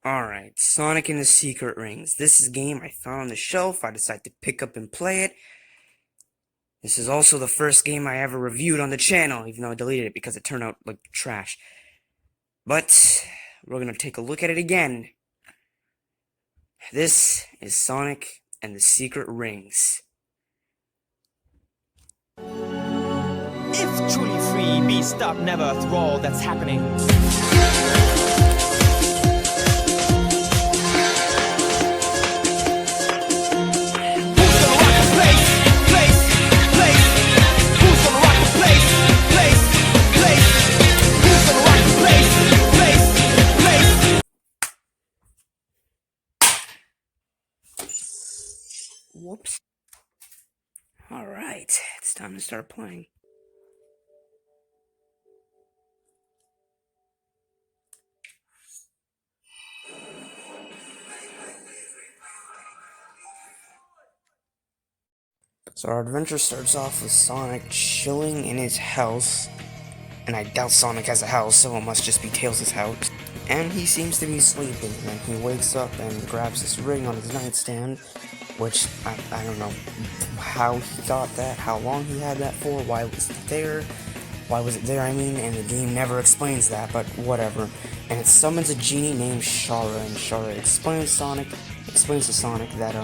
Alright, Sonic and the Secret Rings. This is a game I found on the shelf. I decided to pick up and play it. This is also the first game I ever reviewed on the channel, even though I deleted it because it turned out like trash. But we're gonna take a look at it again. This is Sonic and the Secret Rings. If truly free, be stopped never through all that's happening. Whoops. Alright, it's time to start playing. So our adventure starts off with Sonic chilling in his house. And I doubt Sonic has a house, so it must just be Tails' house. And he seems to be sleeping, and he wakes up and grabs this ring on his nightstand, which I don't know how he got that, how long he had that for, why was it there, I mean, and the game never explains that, but whatever. And it summons a genie named Shara, and Shara explains to Sonic that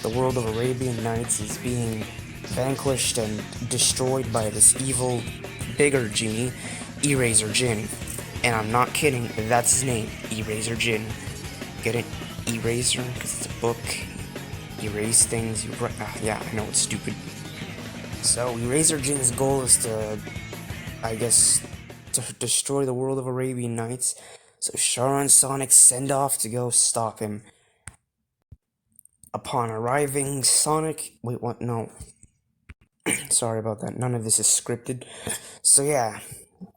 the world of Arabian Nights is being vanquished and destroyed by this evil bigger genie, Eraser Jin. And I'm not kidding, that's his name, Eraser Jin. Get it? Eraser? Because it's a book. Erase things. Yeah, I know it's stupid. So, Eraser Jin's goal is to, I guess, to destroy the world of Arabian Nights. So, Shara and Sonic send off to go stop him. Upon arriving, Sonic... Wait, what? No. Sorry about that. None of this is scripted. So yeah,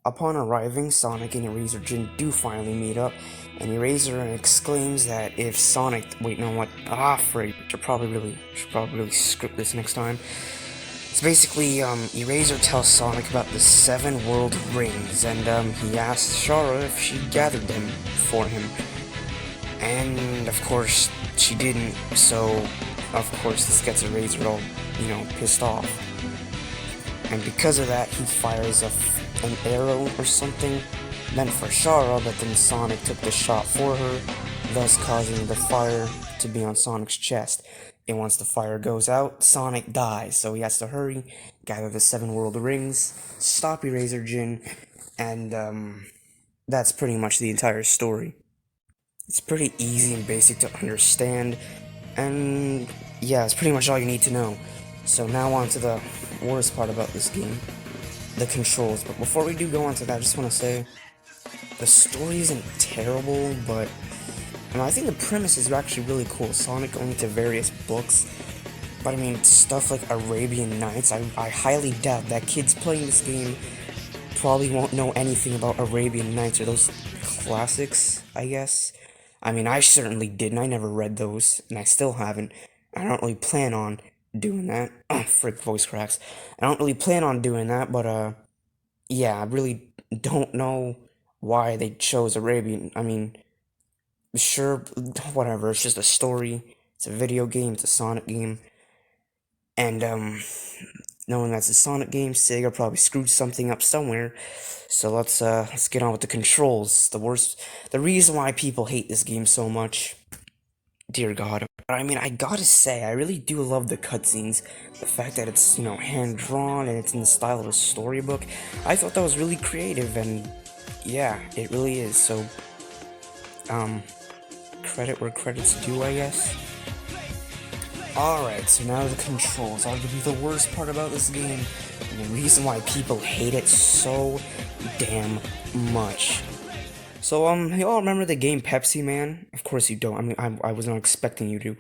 upon arriving, Sonic and Eraser Jin do finally meet up, and Eraser exclaims that if Sonic... Wait, no, what? Freak. Should probably really script this next time. It's basically, Eraser tells Sonic about the 7 world rings, and, he asks Shara if she gathered them for him. And, of course, she didn't, so, of course, this gets Eraser all, pissed off. And because of that, he fires an arrow or something meant for Shara, but then Sonic took the shot for her, thus causing the fire to be on Sonic's chest. And once the fire goes out, Sonic dies, so he has to hurry, gather the 7 world rings, stop Eraser Jin, and that's pretty much the entire story. It's pretty easy and basic to understand, and yeah, it's pretty much all you need to know. So now on to the worst part about this game, the controls. But before we do go on to that, I just want to say, the story isn't terrible, but I think the premise is actually really cool. Sonic going to various books, but I mean, stuff like Arabian Nights, I highly doubt that kids playing this game probably won't know anything about Arabian Nights or those classics, I guess. I mean, I certainly didn't. I never read those, and I still haven't. I don't really plan on doing that. Oh, frick, voice cracks. I don't really plan on doing that, but, yeah, I really don't know why they chose Arabian. I mean, sure, whatever, it's just a story. It's a video game, it's a Sonic game. And, knowing that's a Sonic game, Sega probably screwed something up somewhere. So let's get on with the controls. The reason why people hate this game so much, dear God. But I mean, I gotta say, I really do love the cutscenes. The fact that it's, hand-drawn and it's in the style of a storybook. I thought that was really creative, and yeah, it really is. So, credit where credit's due, I guess. Alright, so now the controls. Arguably the worst part about this game, and the reason why people hate it so damn much. So, you all remember the game Pepsi Man? Of course you don't. I mean, I was not expecting you to.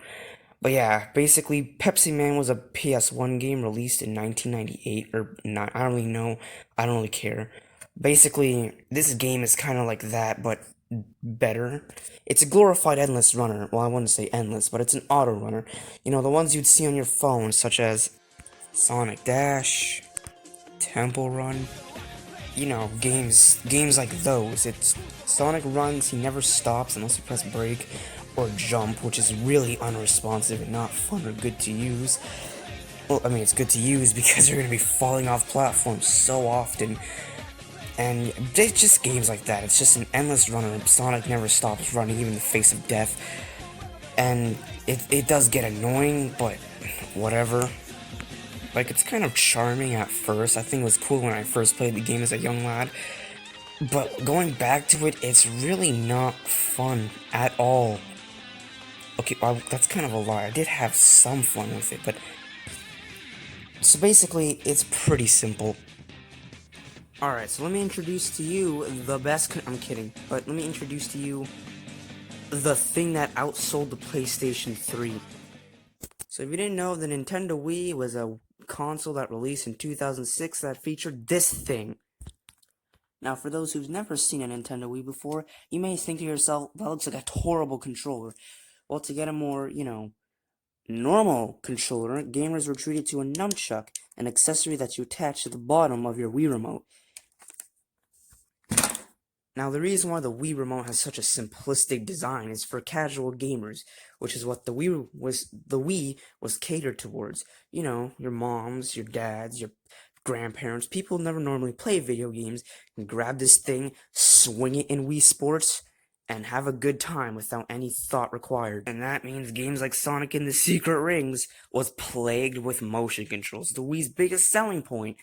But yeah, basically, Pepsi Man was a PS1 game released in 1998, or not, I don't really know. I don't really care. Basically, this game is kind of like that, but better. It's a glorified endless runner. Well, I wouldn't say endless, but it's an auto runner. The ones you'd see on your phone, such as Sonic Dash, Temple Run, you know, games like those. It's Sonic runs, he never stops unless you press brake or jump, which is really unresponsive and not fun or good to use. Well, I mean, it's good to use because you're gonna be falling off platforms so often. And it's just games like that. It's just an endless runner. Sonic never stops running, even in the face of death. And it does get annoying, but whatever. Like, it's kind of charming at first. I think it was cool when I first played the game as a young lad. But going back to it, it's really not fun at all. Okay, well, that's kind of a lie. I did have some fun with it, but... So basically, it's pretty simple. Alright, so let me introduce to you the best... I'm kidding, but let me introduce to you the thing that outsold the PlayStation 3. So if you didn't know, the Nintendo Wii was a console that released in 2006 that featured this thing. Now, for those who've never seen a Nintendo Wii before, you may think to yourself, that looks like a horrible controller. Well, to get a more, normal controller, gamers were treated to a nunchuck, an accessory that you attach to the bottom of your Wii remote. Now, the reason why the Wii remote has such a simplistic design is for casual gamers, which is what the Wii was catered towards. You know, your moms, your dads, your grandparents, people who never normally play video games, can grab this thing, swing it in Wii Sports, and have a good time without any thought required. And that means games like Sonic and the Secret Rings was plagued with motion controls, the Wii's biggest selling point.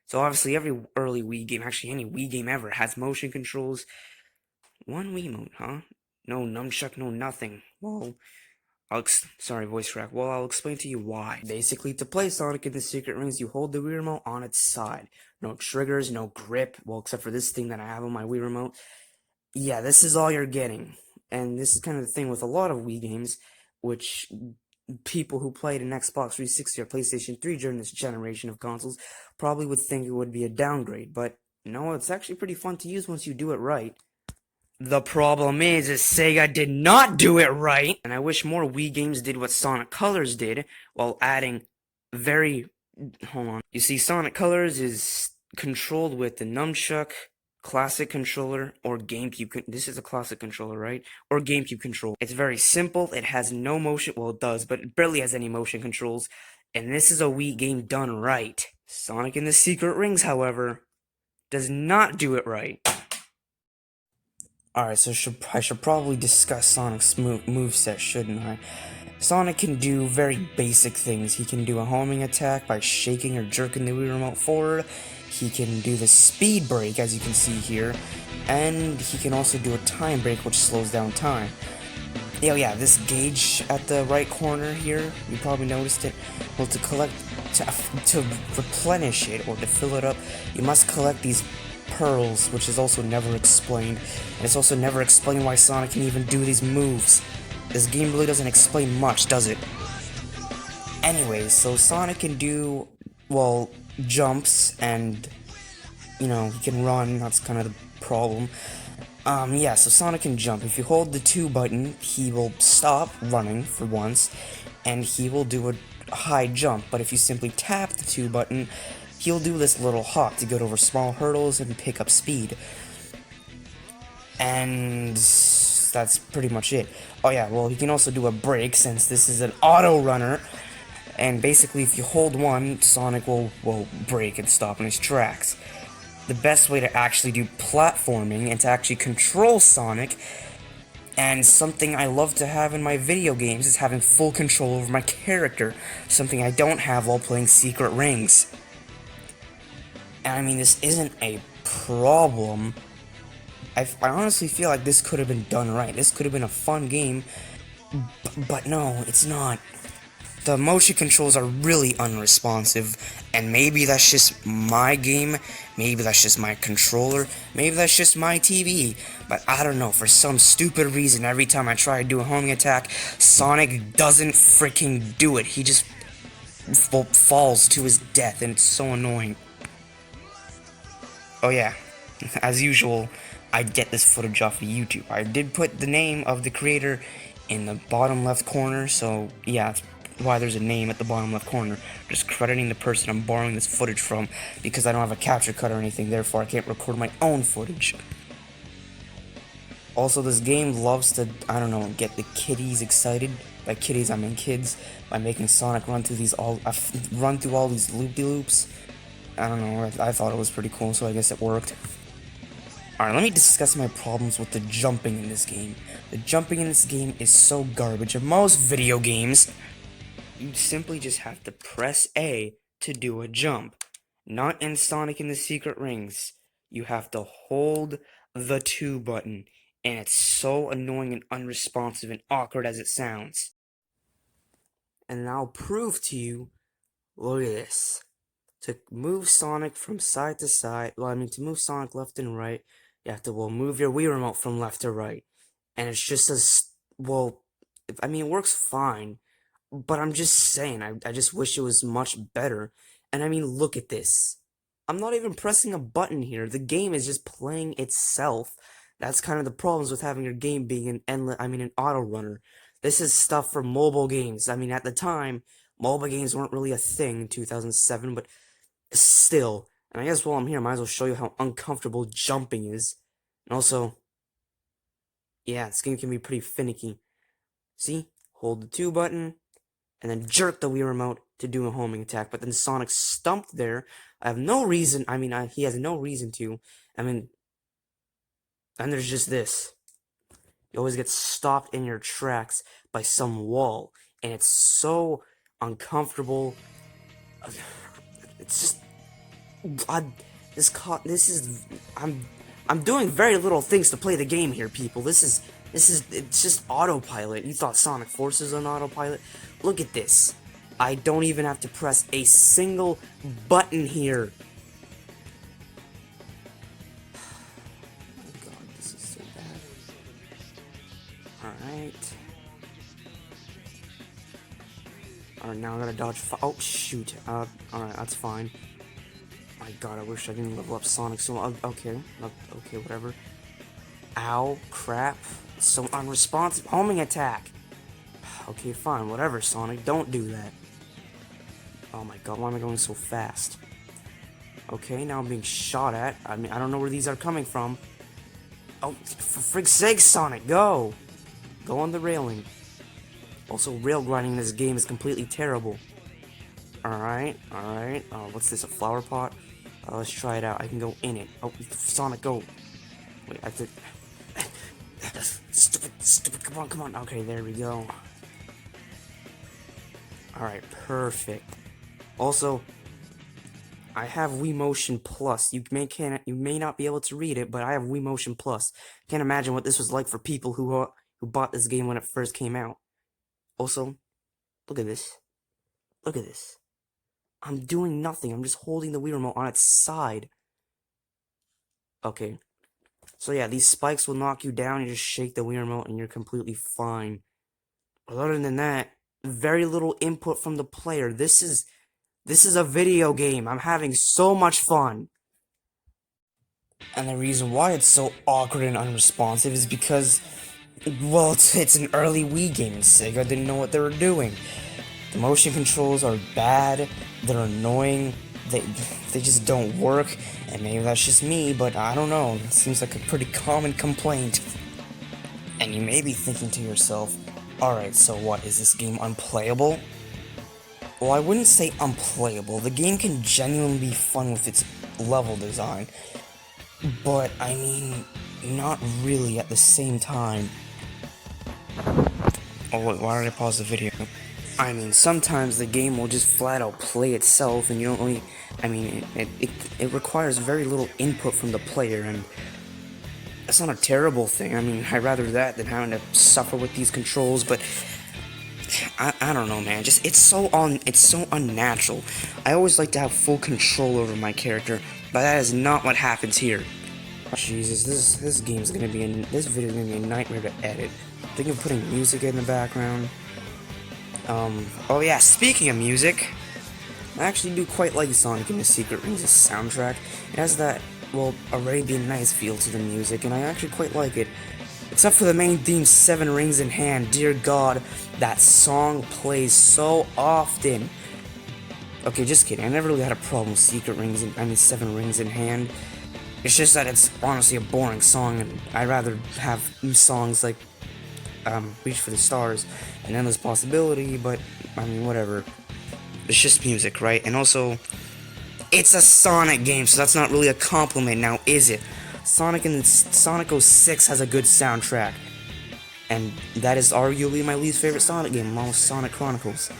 So obviously every early Wii game, actually any Wii game ever, has motion controls. One Wiimote, huh? No nunchuck, no nothing. Well, sorry, voice crack. Well, I'll explain to you why. Basically, to play Sonic and the Secret Rings, you hold the Wii remote on its side. No triggers, no grip. Well, except for this thing that I have on my Wii remote. Yeah, this is all you're getting. And this is kind of the thing with a lot of Wii games, which people who played an Xbox 360 or PlayStation 3 during this generation of consoles probably would think it would be a downgrade, but no, it's actually pretty fun to use once you do it right. The problem is Sega did not do it right, and I wish more Wii games did what Sonic Colors did, while adding hold on. You see, Sonic Colors is controlled with the nunchuck, classic controller, or GameCube. This is a classic controller, right? Or GameCube control. It's very simple. It has no motion. Well, it does, but it barely has any motion controls. And this is a Wii game done right. Sonic and the Secret Rings, however, does not do it right. Alright, so I should probably discuss Sonic's moveset, shouldn't I? Sonic can do very basic things. He can do a homing attack by shaking or jerking the Wii remote forward. He can do the speed break, as you can see here, and he can also do a time break, which slows down time. Oh yeah, this gauge at the right corner here, you probably noticed it. Well, to replenish it, or to fill it up, you must collect these pearls, which is also never explained. And it's also never explained why Sonic can even do these moves. This game really doesn't explain much, does it? Anyways, so Sonic can do, well, jumps, and, he can run. That's kind of the problem. Yeah, so Sonic can jump. If you hold the 2 button, he will stop running for once, and he will do a high jump. But if you simply tap the 2 button, he'll do this little hop to get over small hurdles and pick up speed. And that's pretty much it. Oh yeah, well, he can also do a break, since this is an auto runner. And basically, if you hold one, Sonic will break and stop in his tracks. The best way to actually do platforming and to actually control Sonic, and something I love to have in my video games, is having full control over my character, something I don't have while playing Secret Rings. And I mean, this isn't a problem. I honestly feel like this could have been done right. This could have been a fun game, but no, it's not. The motion controls are really unresponsive, and maybe that's just my game, maybe that's just my controller, maybe that's just my TV, but I don't know, for some stupid reason, every time I try to do a homing attack, Sonic doesn't freaking do it. He just falls to his death, and it's so annoying. Oh yeah, as usual, I get this footage off of YouTube. I did put the name of the creator in the bottom left corner, so yeah, why there's a name at the bottom left corner, just crediting the person I'm borrowing this footage from, because I don't have a capture card or anything, therefore I can't record my own footage. Also, this game loves to, I don't know, get the kiddies excited. By kiddies, I mean kids, by making Sonic run through all these loop-de-loops. I don't know, I thought it was pretty cool, so I guess it worked. Alright, let me discuss my problems with the jumping in this game. The jumping in this game is so garbage. In most video games, you simply just have to press A to do a jump. Not in Sonic and the Secret Rings. You have to hold the 2 button, and it's so annoying and unresponsive and awkward as it sounds. And I'll prove to you, look at this. To move Sonic from side to side, to move Sonic left and right, you have to, move your Wii remote from left to right. And it's just it works fine. But I'm just saying, I just wish it was much better. And I mean, look at this. I'm not even pressing a button here. The game is just playing itself. That's kind of the problems with having your game being an auto runner. This is stuff for mobile games. I mean, at the time, mobile games weren't really a thing in 2007, but still. And I guess while I'm here, I might as well show you how uncomfortable jumping is. And also, yeah, this game can be pretty finicky. See? Hold the 2 button, and then jerk the Wii remote to do a homing attack. But then Sonic's stumped there. I have no reason, he has no reason to. And there's just this. You always get stopped in your tracks by some wall. And it's so uncomfortable. It's just... I'm doing very little things to play the game here, people. It's just autopilot. You thought Sonic Forces on autopilot? Look at this. I don't even have to press a single button here. Oh my god, this is so bad. Alright. Alright, now I gotta dodge oh, shoot. Alright, that's fine. My god, I wish I didn't level up Sonic so okay, whatever. Ow, crap. So unresponsive. Homing attack. Okay, fine, whatever, Sonic. Don't do that. Oh my god, why am I going so fast? Okay, now I'm being shot at. I don't know where these are coming from. Oh, for frig's sake, Sonic, go! Go on the railing. Also, rail grinding in this game is completely terrible. Alright. What's this, a flower pot? Let's try it out. I can go in it. Oh, Sonic, go. Wait, I have to... Stupid, come on. Okay, there we go. Alright, perfect. Also, I have Wii Motion Plus. You may not be able to read it, but I have Wii Motion Plus. Can't imagine what this was like for people who bought this game when it first came out. Also, look at this. Look at this. I'm doing nothing. I'm just holding the Wii remote on its side. Okay. So yeah, these spikes will knock you down. You just shake the Wii remote and you're completely fine. But other than that, very little input from the player. This is a video game. I'm having so much fun. And the reason why it's so awkward and unresponsive is because, well, it's an early Wii game and Sega didn't know what they were doing. The motion controls are bad, they're annoying, they just don't work, and maybe that's just me, but I don't know, it seems like a pretty common complaint. And you may be thinking to yourself, alright, so what, is this game unplayable? Well, I wouldn't say unplayable, the game can genuinely be fun with its level design, but not really at the same time. Oh wait, why did I pause the video? Sometimes the game will just flat out play itself, and you don't really, it requires very little input from the player, and that's not a terrible thing. I'd rather that than having to suffer with these controls, but I don't know, man, it's so unnatural. I always like to have full control over my character, but that is not what happens here. Jesus, this video is gonna be a nightmare to edit. Thinking of putting music in the background. Oh yeah, speaking of music, I actually do quite like Sonic and the Secret Rings' soundtrack. It has that, Arabian Nights feel to the music, and I actually quite like it. Except for the main theme, Seven Rings in Hand. Dear God, that song plays so often. Okay, just kidding. I never really had a problem with Seven Rings in Hand. It's just that it's honestly a boring song, and I'd rather have songs like Reach for the Stars and Endless Possibility, but I mean, whatever. It's just music, right? And also, it's a Sonic game, so that's not really a compliment now, is it? Sonic 06 has a good soundtrack, and that is arguably my least favorite Sonic game, along with Sonic Chronicles.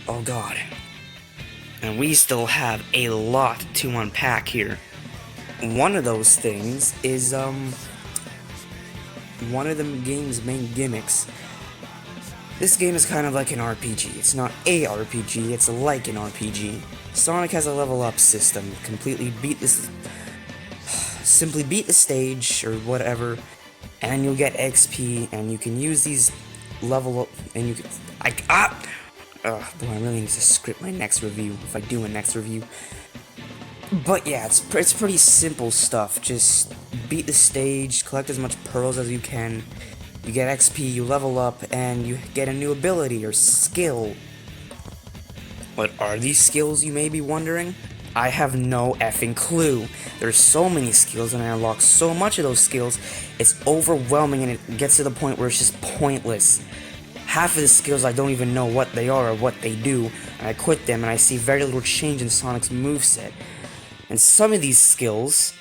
Oh god. And we still have a lot to unpack here. One of those things is, one of the game's main gimmicks. This game is kind of like an RPG. It's not a RPG, it's like an RPG. Sonic has a level up system. Simply beat the stage, or whatever, and you'll get XP, and you can use these level up, and you can, boy, I really need to script my next review, if I do a next review. But yeah, it's pretty simple stuff. Just beat the stage, collect as much pearls as you can, you get XP, you level up, and you get a new ability or skill. What are these skills, you may be wondering? I have no effing clue. There's so many skills, and I unlock so much of those skills, it's overwhelming, and it gets to the point where it's just pointless. Half of the skills I don't even know what they are or what they do, and I quit them, and I see very little change in Sonic's moveset. And some of these skills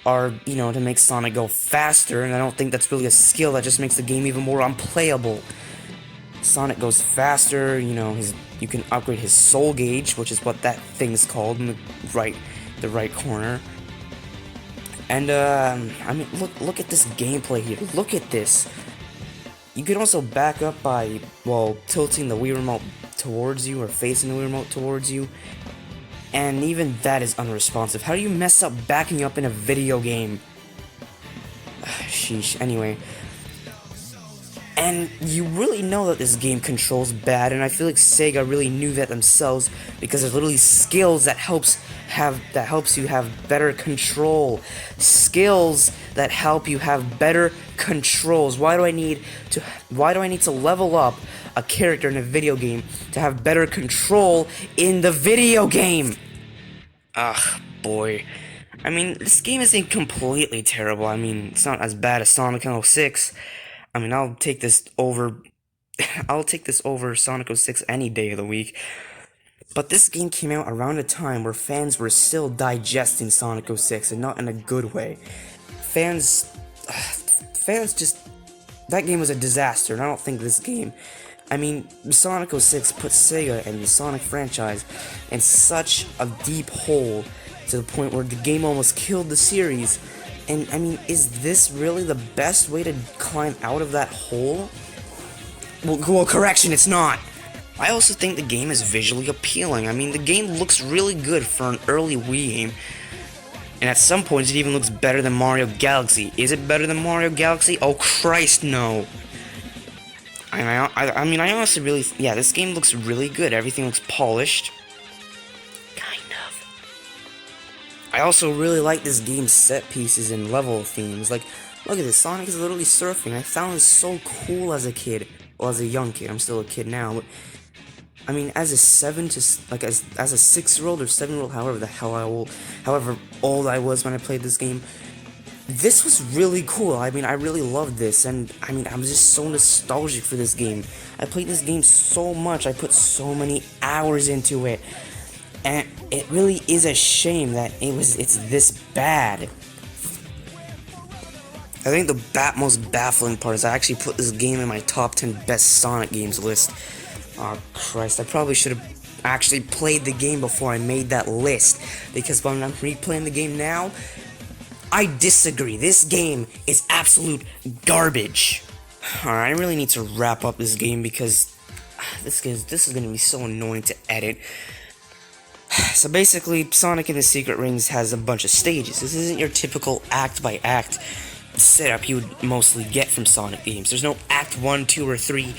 are, to make Sonic go faster, and I don't think that's really a skill, that just makes the game even more unplayable. Sonic goes faster, you can upgrade his soul gauge, which is what that thing's called in the right corner. And, look at this gameplay here, look at this. You can also back up by, tilting the Wii Remote towards you, or facing the Wii Remote towards you. And even that is unresponsive. How do you mess up backing up in a video game? Sheesh. Anyway. And you really know that this game controls bad, and I feel like Sega really knew that themselves, because there's literally skills that helps you have better control. Skills that help you have better controls. Why do I need to level up a character in a video game to have better control in the video game? Ugh, boy. I mean, this game isn't completely terrible. I mean, it's not as bad as Sonic 06. I mean, I'll take this over Sonic 06 any day of the week. But this game came out around a time where fans were still digesting Sonic 06, and not in a good way. Fans just, that game was a disaster, and I don't think this game, Sonic 06 put Sega and the Sonic franchise in such a deep hole, to the point where the game almost killed the series. And, is this really the best way to climb out of that hole? Well, correction, it's not. I also think the game is visually appealing. The game looks really good for an early Wii game. And at some points, it even looks better than Mario Galaxy. Is it better than Mario Galaxy? Oh, Christ, no. I honestly really, yeah, this game looks really good. Everything looks polished. I also really like this game's set pieces and level themes. Like, look at this, Sonic is literally surfing. I found this so cool as a kid. Well, as a young kid, I'm still a kid now, but as a 6-year-old or 7-year-old, however old I was when I played this game, this was really cool. I really loved this, and I'm just so nostalgic for this game. I played this game so much, I put so many hours into it. And it really is a shame that it's this bad. I think the most baffling part is I actually put this game in my top 10 best Sonic games list. Oh, Christ, I probably should have actually played the game before I made that list, because when I'm replaying the game now, I disagree. This game is absolute garbage. Alright, I really need to wrap up this game, because this is going to be so annoying to edit. So basically, Sonic and the Secret Rings has a bunch of stages. This isn't your typical act-by-act setup you would mostly get from Sonic games. There's no Act 1, 2, or 3.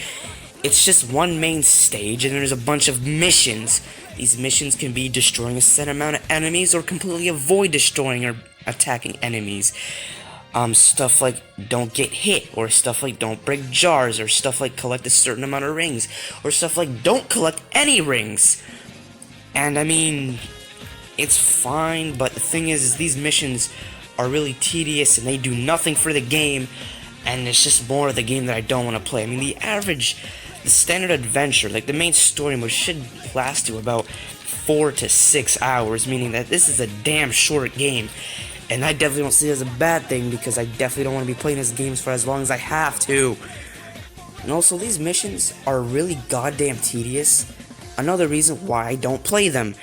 It's just one main stage, and there's a bunch of missions. These missions can be destroying a set amount of enemies, or completely avoid destroying or attacking enemies. stuff like don't get hit, or stuff like don't break jars, or stuff like collect a certain amount of rings, or stuff like don't collect any rings. And I mean, it's fine, but the thing is these missions are really tedious and they do nothing for the game, and it's just more of the game that I don't want to play. I mean, the standard adventure, like the main story mode, should last you about 4 to 6 hours, meaning that this is a damn short game. And I definitely don't see it as a bad thing, because I definitely don't want to be playing this game for as long as I have to. And also, these missions are really goddamn tedious. Another reason why I don't play them.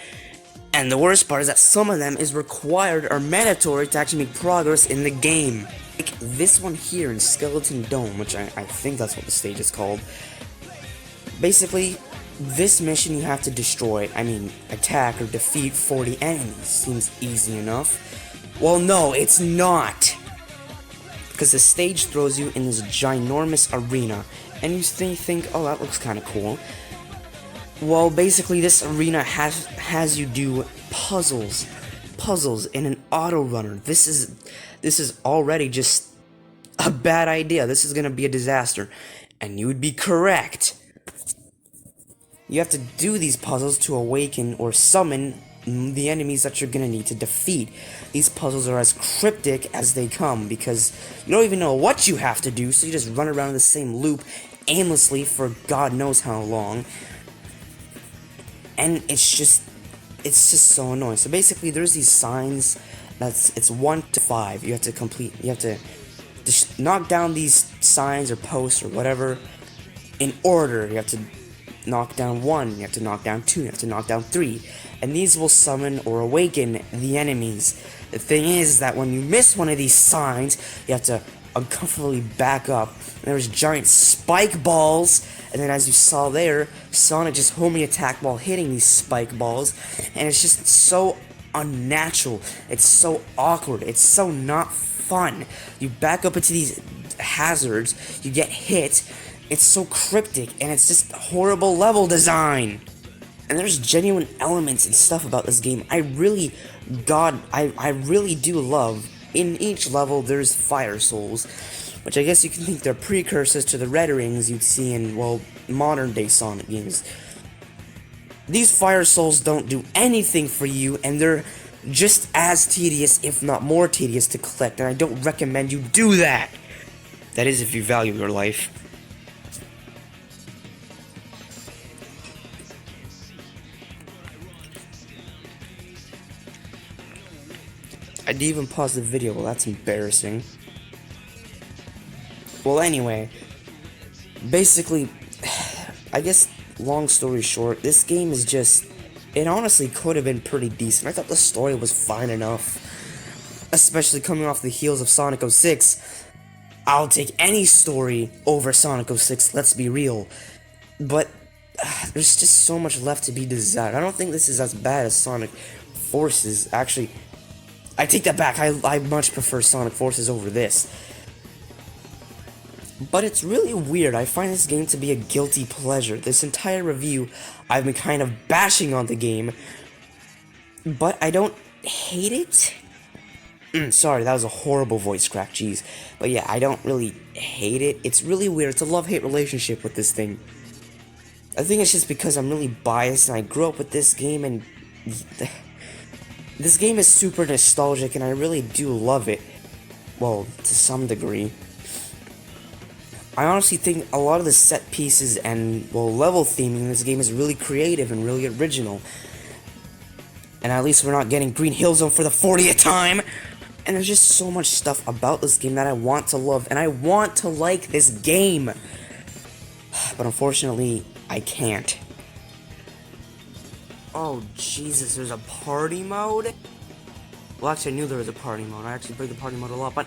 And the worst part is that some of them is required or mandatory to actually make progress in the game. Like this one here in Skeleton Dome, which I think that's what the stage is called. Basically, this mission you have to destroy, attack or defeat 40 enemies. Seems easy enough. Well, no, it's not. Because the stage throws you in this ginormous arena, and you think, oh, that looks kind of cool. Well, basically, this arena has you do puzzles in an auto runner. This is already just a bad idea. This is gonna be a disaster, and you would be correct. You have to do these puzzles to awaken or summon the enemies that you're gonna need to defeat. These puzzles are as cryptic as they come, because you don't even know what you have to do, so you just run around in the same loop aimlessly for God knows how long. And it's just so annoying. So basically, there's these signs it's 1 to 5. You have to knock down these signs or posts or whatever in order. You have to knock down 1, you have to knock down 2, you have to knock down 3, and these will summon or awaken the enemies. The thing is that when you miss one of these signs, you have to uncomfortably back up, and there's giant spike balls, and then as you saw there, Sonic just homing attacked while hitting these spike balls, and it's just so unnatural, it's so awkward, it's so not fun. You back up into these hazards, you get hit. It's so cryptic, and it's just horrible level design. And there's genuine elements and stuff about this game I really do love. In each level, there's fire souls, which I guess you can think they're precursors to the red rings you'd see in, well, modern-day Sonic games. These fire souls don't do anything for you, and they're just as tedious, if not more tedious, to collect, and I don't recommend you do that. That is, if you value your life. I didn't even pause the video. Well, that's embarrassing. Well, anyway, basically, I guess, long story short, this game is just, it honestly could have been pretty decent. I thought the story was fine enough, especially coming off the heels of Sonic 06. I'll take any story over Sonic 06, let's be real. But there's just so much left to be desired. I don't think this is as bad as Sonic Forces. Actually, I take that back. I much prefer Sonic Forces over this. But it's really weird. I find this game to be a guilty pleasure. This entire review, I've been kind of bashing on the game, but I don't hate it. Sorry, that was a horrible voice crack, jeez. But yeah, I don't really hate it. It's really weird. It's a love-hate relationship with this thing. I think it's just because I'm really biased and I grew up with this game, and this game is super nostalgic and I really do love it. Well, to some degree. I honestly think a lot of the set pieces and, well, level theming in this game is really creative and really original. And at least we're not getting Green Hill Zone for the 40th time. And there's just so much stuff about this game that I want to love, and I want to like this game. But unfortunately, I can't. Oh, Jesus, there's a party mode? Well, actually, I knew there was a party mode. I actually played the party mode a lot, but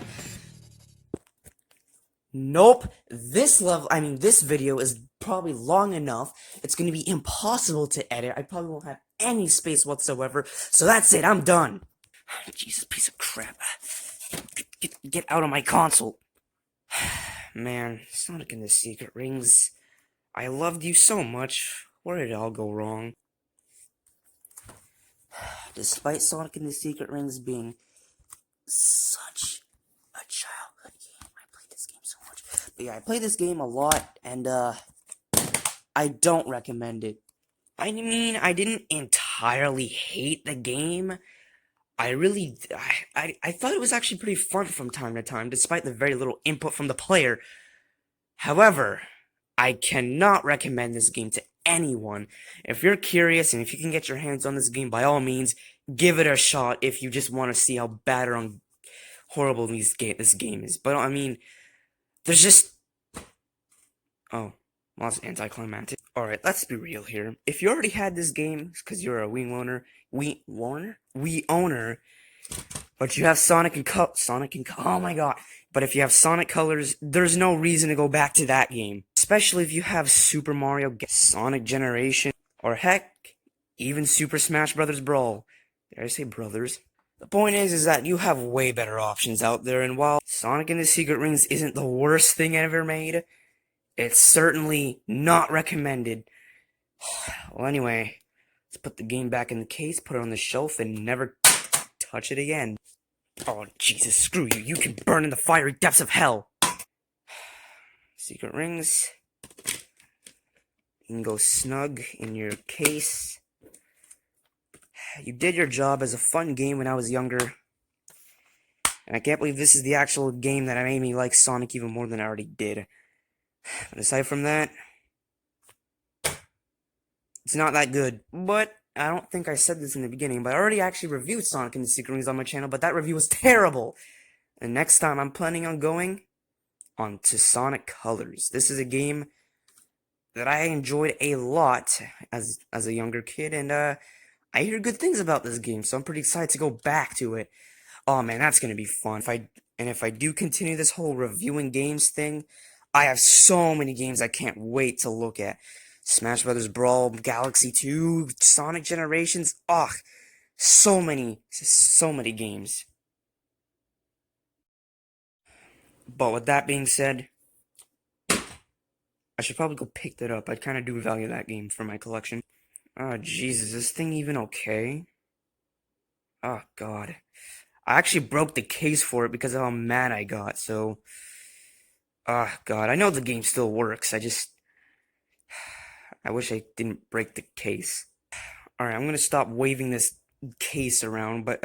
nope. This video is probably long enough. It's gonna be impossible to edit. I probably won't have any space whatsoever. So that's it. I'm done. Jesus, piece of crap. Get out of my console. Man, Sonic and the Secret Rings. I loved you so much. Where did it all go wrong? Despite Sonic and the Secret Rings being such a child. yeah, I play this game a lot, and I don't recommend it. I mean, I didn't entirely hate the game. I thought it was actually pretty fun from time to time, despite the very little input from the player. However, I cannot recommend this game to anyone. If you're curious and if you can get your hands on this game, by all means, give it a shot if you just want to see how bad or horrible this game is. But I mean, there's just... Oh, well, that's anticlimactic. Alright, let's be real here. If you already had this game, because you're a Wii owner, but you have oh my god. But if you have Sonic Colors, there's no reason to go back to that game. Especially if you have Super Mario, Sonic Generation, or heck, even Super Smash Bros. Brawl. Did I say brothers? The point is that you have way better options out there, and while Sonic and the Secret Rings isn't the worst thing ever made, it's certainly not recommended. Well, anyway, let's put the game back in the case, put it on the shelf, and never touch it again. Oh, Jesus, screw you. You can burn in the fiery depths of hell. Secret rings. You can go snug in your case. You did your job as a fun game when I was younger. And I can't believe this is the actual game that made me like Sonic even more than I already did. But aside from that, it's not that good. But I don't think I said this in the beginning, but I already actually reviewed Sonic and the Secret Rings on my channel, but that review was terrible. And next time I'm planning on going on to Sonic Colors. This is a game that I enjoyed a lot as a younger kid, and I hear good things about this game, so I'm pretty excited to go back to it. Oh man, that's gonna be fun. If I do continue this whole reviewing games thing, I have so many games I can't wait to look at. Smash Bros. Brawl, Galaxy 2, Sonic Generations, so many games. But with that being said, I should probably go pick that up. I kind of do value that game for my collection. Oh, Jesus, is this thing even okay? Oh, God. I actually broke the case for it because of how mad I got, so... Oh, God, I know the game still works, I wish I didn't break the case. Alright, I'm gonna stop waving this case around, but,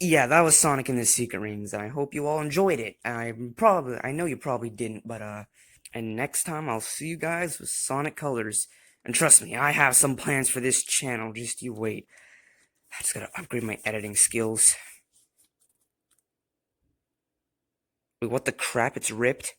yeah, that was Sonic and the Secret Rings, and I hope you all enjoyed it. I know you probably didn't, but, and next time I'll see you guys with Sonic Colors. And trust me, I have some plans for this channel, just you wait. I just gotta upgrade my editing skills. Wait, what the crap? It's ripped?